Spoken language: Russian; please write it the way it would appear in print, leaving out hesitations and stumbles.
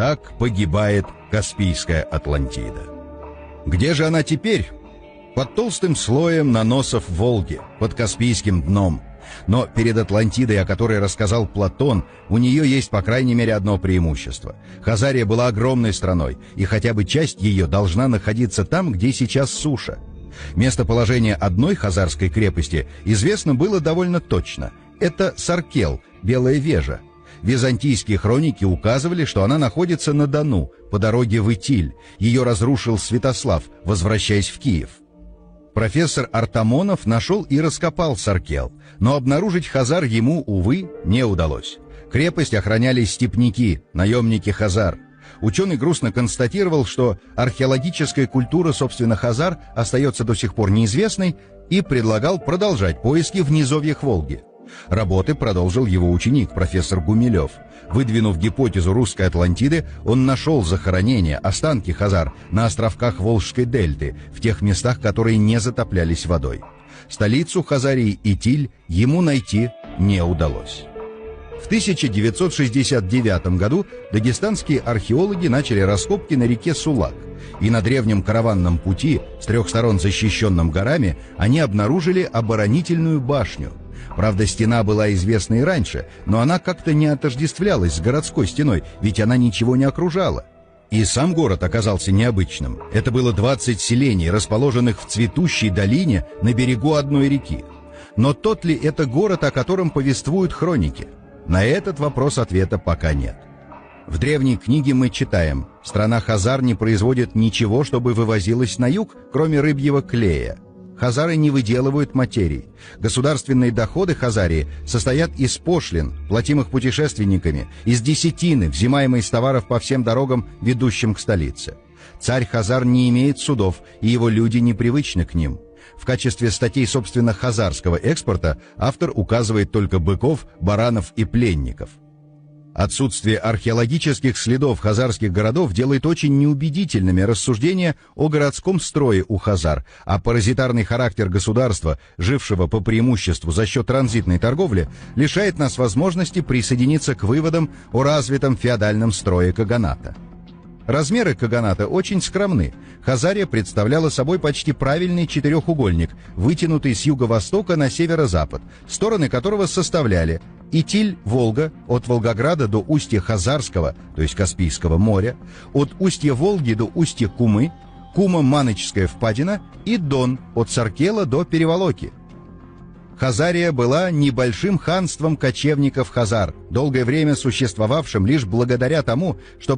Так погибает Каспийская Атлантида. Где же она теперь? Под толстым слоем наносов Волги, под Каспийским дном. Но перед Атлантидой, о которой рассказал Платон, у нее есть по крайней мере одно преимущество. Хазария была огромной страной, и хотя бы часть ее должна находиться там, где сейчас суша. Местоположение одной хазарской крепости известно было довольно точно. Это Саркел, Белая Вежа. Византийские хроники указывали, что она находится на Дону, по дороге в Итиль. Ее разрушил Святослав, возвращаясь в Киев. Профессор Артамонов нашел и раскопал Саркел, но обнаружить хазар ему, увы, не удалось. Крепость охраняли степняки, наемники хазар. Ученый грустно констатировал, что археологическая культура, собственно, хазар остается до сих пор неизвестной, и предлагал продолжать поиски в низовьях Волги. Работы продолжил его ученик, профессор Гумилев. Выдвинув гипотезу русской Атлантиды, он нашел захоронения, останки хазар на островках Волжской дельты, в тех местах, которые не затоплялись водой. Столицу Хазарии Итиль ему найти не удалось. В 1969 году дагестанские археологи начали раскопки на реке Сулак, и на древнем караванном пути, с 3 сторон защищенном горами, они обнаружили оборонительную башню. Правда, стена была известна и раньше, но она как-то не отождествлялась с городской стеной, ведь она ничего не окружала. И сам город оказался необычным. Это было 20 селений, расположенных в цветущей долине на берегу одной реки. Но тот ли это город, о котором повествуют хроники? На этот вопрос ответа пока нет. В древней книге мы читаем: страна хазар не производит ничего, чтобы вывозилось на юг, кроме рыбьего клея. Хазары не выделывают материй. Государственные доходы Хазарии состоят из пошлин, платимых путешественниками, из десятины, взимаемой с товаров по всем дорогам, ведущим к столице. Царь Хазар не имеет судов, и его люди непривычны к ним. В качестве статей, собственно, хазарского экспорта автор указывает только быков, баранов и пленников. Отсутствие археологических следов хазарских городов делает очень неубедительными рассуждения о городском строе у хазар, а паразитарный характер государства, жившего по преимуществу за счет транзитной торговли, лишает нас возможности присоединиться к выводам о развитом феодальном строе каганата. Размеры каганата очень скромны. Хазария представляла собой почти правильный четырехугольник, вытянутый с юго-востока на северо-запад, стороны которого составляли Итиль, Волга, от Волгограда до устья Хазарского, то есть Каспийского моря, от устья Волги до устья Кумы, Кума-Маночская впадина и Дон, от Саркела до Переволоки. Хазария была небольшим ханством кочевников хазар, долгое время существовавшим лишь благодаря тому, что